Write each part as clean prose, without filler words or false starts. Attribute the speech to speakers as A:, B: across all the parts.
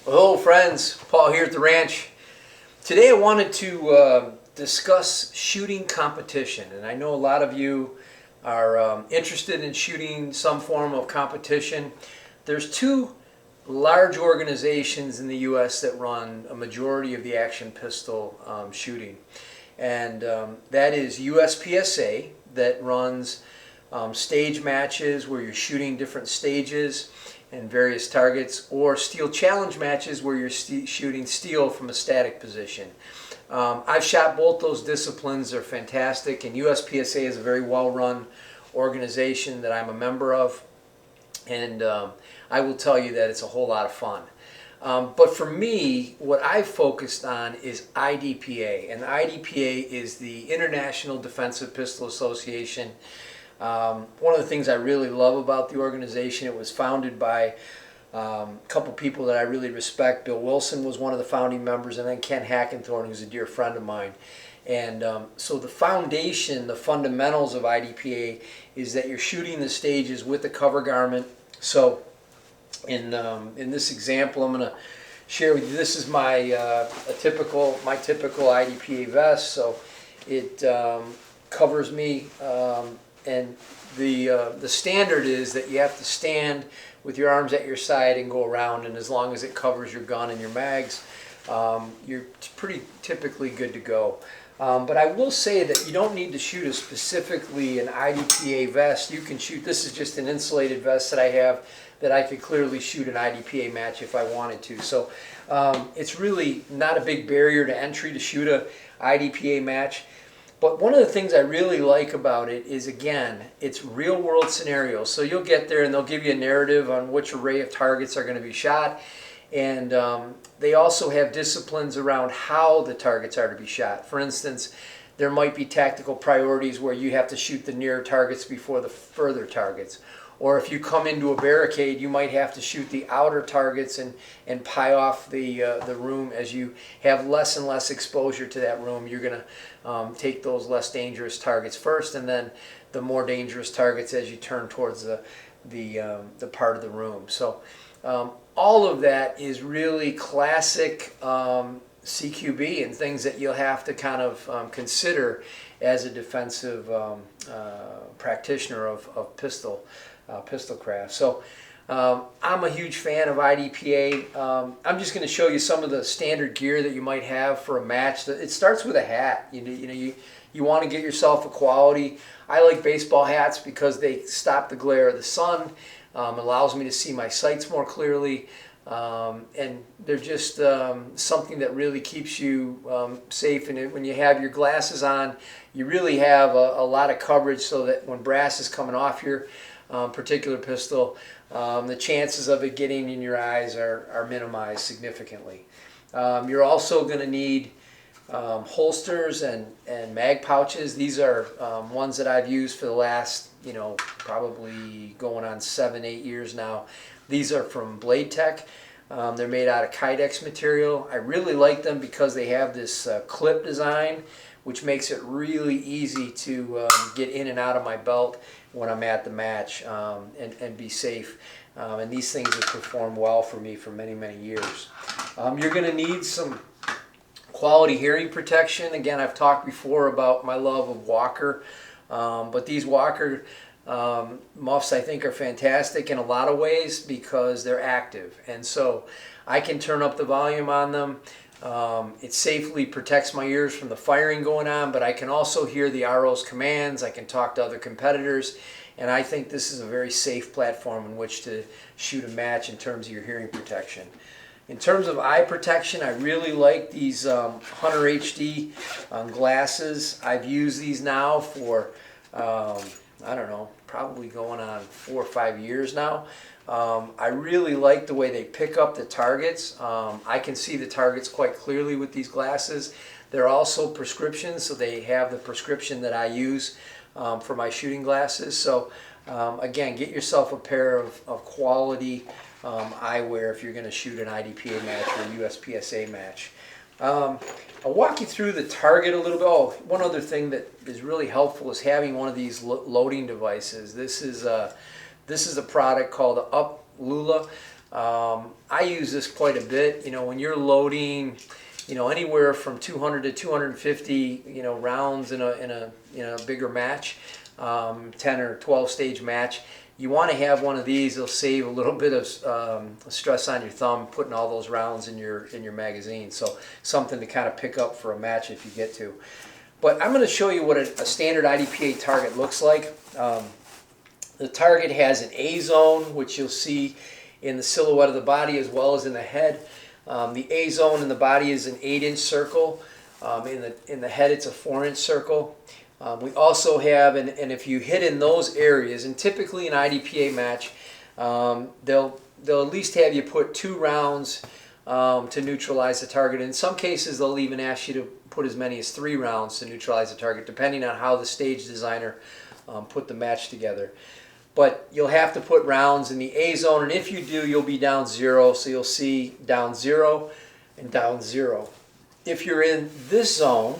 A: Hello friends, Paul here at the ranch. Today I wanted to discuss shooting competition, and I know a lot of you are interested in shooting some form of competition. There's two large organizations in the U.S. that run a majority of the action pistol shooting, and that is USPSA, that runs stage matches where you're shooting different stages and various targets, or steel challenge matches where you're shooting steel from a static position. I've shot both those disciplines. They're fantastic, and USPSA is a very well-run organization that I'm a member of, and I will tell you that it's a whole lot of fun. But for me, what I've focused on is IDPA, and the IDPA is the International Defensive Pistol Association. One of the things I really love about the organization, it was founded by a couple people that I really respect. Bill Wilson was one of the founding members, and then Ken Hackenthorne, who's a dear friend of mine. And so the foundation, the fundamentals of IDPA is that you're shooting the stages with the cover garment. So in this example, I'm going to share with you, this is my typical IDPA vest. So it covers me. And the standard is that you have to stand with your arms at your side and go around, and as long as it covers your gun and your mags, you're pretty typically good to go. But I will say that you don't need to shoot specifically an IDPA vest. You can shoot, this is just an insulated vest that I have that I could clearly shoot an IDPA match if I wanted to. So it's really not a big barrier to entry to shoot a IDPA match. But one of the things I really like about it is, again, it's real world scenarios. So you'll get there and they'll give you a narrative on which array of targets are going to be shot. And they also have disciplines around how the targets are to be shot. For instance, there might be tactical priorities where you have to shoot the nearer targets before the further targets. Or if you come into a barricade, you might have to shoot the outer targets and pie off the room. As you have less and less exposure to that room, you're going to take those less dangerous targets first, and then the more dangerous targets as you turn towards the part of the room. So all of that is really classic CQB and things that you'll have to kind of consider as a defensive practitioner of pistol craft. So I'm a huge fan of IDPA. I'm just going to show you some of the standard gear that you might have for a match. It starts with a hat. You want to get yourself a quality. I like baseball hats because they stop the glare of the sun. Allows me to see my sights more clearly. And they're just something that really keeps you safe. And when you have your glasses on, you really have a lot of coverage, so that when brass is coming off your particular pistol, the chances of it getting in your eyes are minimized significantly. You're also going to need holsters and mag pouches. These are ones that I've used for the last, probably going on 7-8 years now. These are from Blade Tech. They're made out of Kydex material. I really like them because they have this clip design, which makes it really easy to get in and out of my belt when I'm at the match and be safe. And these things have performed well for me for many, many years. You're going to need some quality hearing protection. Again, I've talked before about my love of Walker, but these Walker muffs, I think, are fantastic in a lot of ways because they're active, and so I can turn up the volume on them. It safely protects my ears from the firing going on, but I can also hear the RO's commands. I can talk to other competitors, and I think this is a very safe platform in which to shoot a match in terms of your hearing protection. In terms of eye protection, I really like these Hunter HD glasses. I've used these now for I don't know, probably going on 4 or 5 years now. I really like the way they pick up the targets. I can see the targets quite clearly with these glasses. They're also prescriptions, so they have the prescription that I use for my shooting glasses. So again, get yourself a pair of quality eyewear if you're going to shoot an IDPA match or a USPSA match. I'll walk you through the target a little bit. Oh, one other thing that is really helpful is having one of these loading devices. This is a product called Up Lula. I use this quite a bit. When you're loading, anywhere from 200 to 250, rounds in a bigger match, 10 or 12 stage match. You want to have one of these. It'll save a little bit of stress on your thumb putting all those rounds in your magazine. So something to kind of pick up for a match if you get to. But I'm going to show you what a standard IDPA target looks like. The target has an A zone, which you'll see in the silhouette of the body as well as in the head. The A zone in the body is an 8-inch circle. In the head, it's a 4-inch circle. We also have, and if you hit in those areas, and typically an IDPA match, they'll at least have you put 2 rounds to neutralize the target. In some cases, they'll even ask you to put as many as 3 rounds to neutralize the target, depending on how the stage designer put the match together. But you'll have to put rounds in the A zone, and if you do, you'll be down 0. So you'll see down 0 and down 0. If you're in this zone,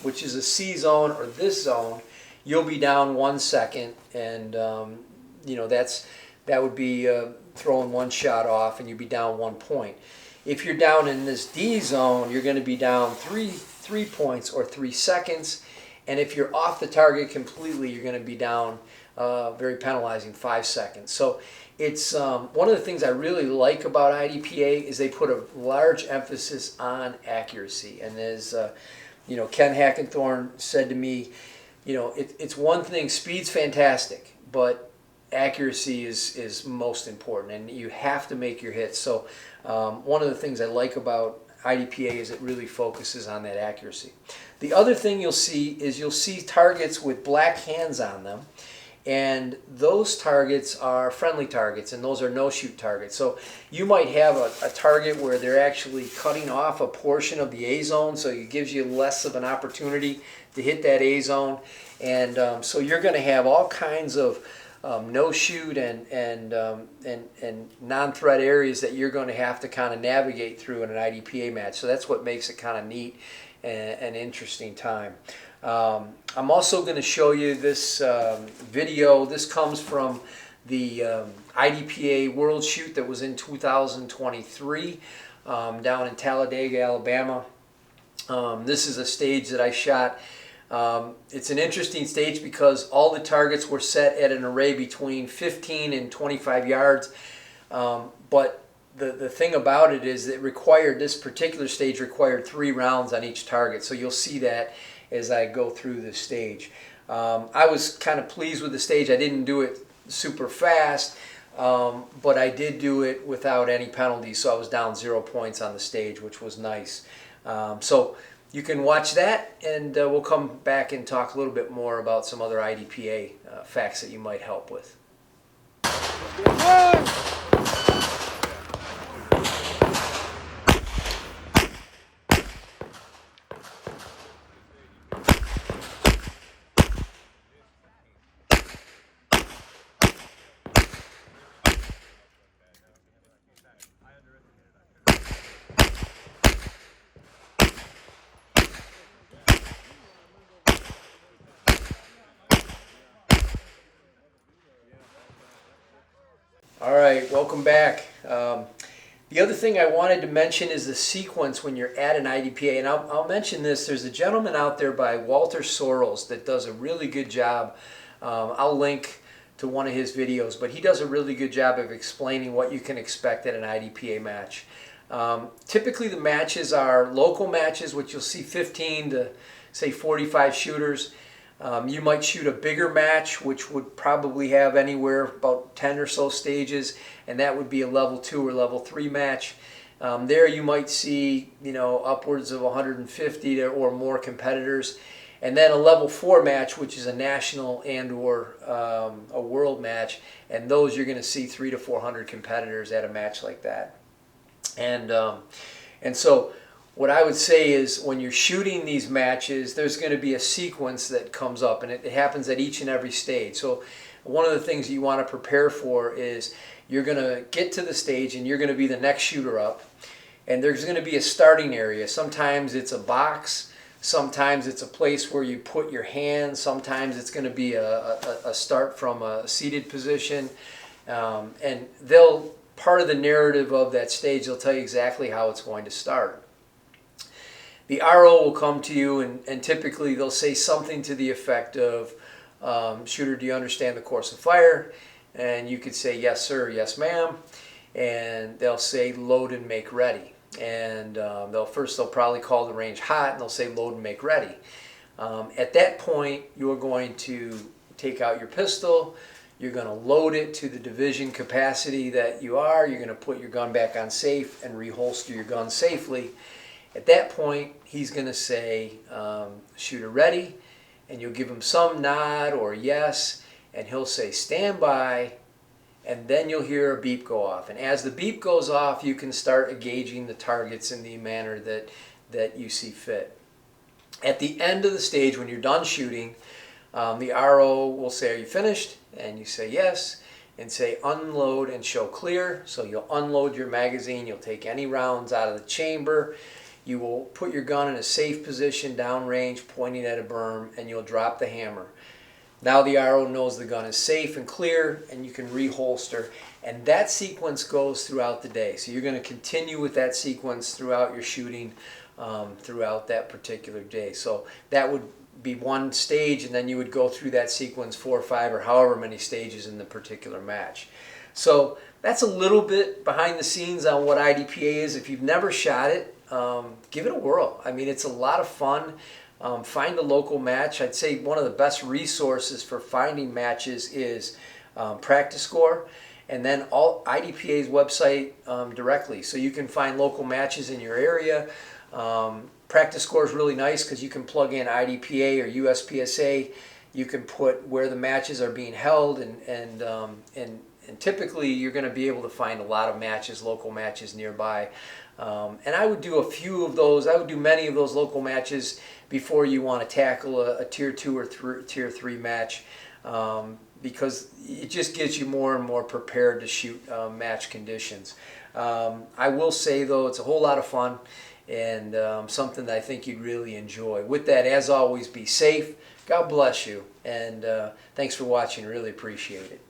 A: which is a C zone, or this zone, you'll be down 1 second, and that would be throwing 1 shot off, and you'd be down 1 point. If you're down in this D zone, you're going to be down 3 points or 3 seconds, and if you're off the target completely, you're going to be down very penalizing 5 seconds. So it's one of the things I really like about IDPA is they put a large emphasis on accuracy, and as Ken Hackenthorn said to me, it's one thing, speed's fantastic, but accuracy is most important, and you have to make your hits. So one of the things I like about IDPA is it really focuses on that accuracy. The other thing you'll see targets with black hands on them, and those targets are friendly targets, and those are no-shoot targets. So you might have a target where they're actually cutting off a portion of the A zone, so it gives you less of an opportunity to hit that A zone. And so you're going to have all kinds of no-shoot and non-threat areas that you're going to have to kind of navigate through in an IDPA match. So that's what makes it kind of neat and an interesting time. I'm also going to show you this video. This comes from the IDPA World Shoot that was in 2023 down in Talladega, Alabama. This is a stage that I shot. It's an interesting stage because all the targets were set at an array between 15 and 25 yards. But the thing about it is this particular stage required 3 rounds on each target. So you'll see that as I go through this stage. I was kind of pleased with the stage. I didn't do it super fast, but I did do it without any penalties, so I was down 0 points on the stage, which was nice. So you can watch that, and we'll come back and talk a little bit more about some other IDPA facts that you might help with. All right, welcome back. The other thing I wanted to mention is the sequence when you're at an IDPA, and I'll mention this. There's a gentleman out there by Walter Sorrells that does a really good job. I'll link to one of his videos, but he does a really good job of explaining what you can expect at an IDPA match. Typically the matches are local matches, which you'll see 15 to say 45 shooters. You might shoot a bigger match, which would probably have anywhere about 10 or so stages, and that would be a level 2 or level 3 match. There you might see, upwards of 150 or more competitors. And then a level 4 match, which is a national and or a world match, and those you're going to see 300 to 400 competitors at a match like that. And so what I would say is when you're shooting these matches, there's going to be a sequence that comes up, and it happens at each and every stage. So one of the things you want to prepare for is you're going to get to the stage and you're going to be the next shooter up, and there's going to be a starting area. Sometimes it's a box, sometimes it's a place where you put your hands, sometimes it's going to be a start from a seated position, and they'll part of the narrative of that stage. They'll tell you exactly how it's going to start. The RO will come to you and typically they'll say something to the effect of, shooter, do you understand the course of fire? And you could say, yes, sir, yes, ma'am. And they'll say, load and make ready. And they'll probably call the range hot, and they'll say, load and make ready. At that point, you're going to take out your pistol. You're going to load it to the division capacity that you are. You're going to put your gun back on safe and reholster your gun safely. At that point, he's going to say, shooter ready, and you'll give him some nod or yes, and he'll say stand by, and then you'll hear a beep go off. And as the beep goes off, you can start engaging the targets in the manner that you see fit. At the end of the stage, when you're done shooting, the RO will say, are you finished? And you say yes, and say unload and show clear. So you'll unload your magazine, you'll take any rounds out of the chamber, you will put your gun in a safe position downrange pointing at a berm, and you'll drop the hammer. Now the RO knows the gun is safe and clear, and you can reholster. And that sequence goes throughout the day. So you're going to continue with that sequence throughout your shooting, throughout that particular day. So that would be one stage, and then you would go through that sequence 4 or 5 or however many stages in the particular match. So that's a little bit behind the scenes on what IDPA is. If you've never shot it, give it a whirl. I mean, it's a lot of fun. Find a local match. I'd say one of the best resources for finding matches is Practice Score, and then all IDPA's website directly. So you can find local matches in your area. Practice Score is really nice because you can plug in IDPA or USPSA. You can put where the matches are being held, and typically you're going to be able to find a lot of matches, local matches nearby. And I would do a few of those. I would do many of those local matches before you want to tackle a tier 2 or tier 3 match, because it just gets you more and more prepared to shoot match conditions. I will say though, it's a whole lot of fun and something that I think you'd really enjoy. With that, as always, be safe. God bless you, and thanks for watching. Really appreciate it.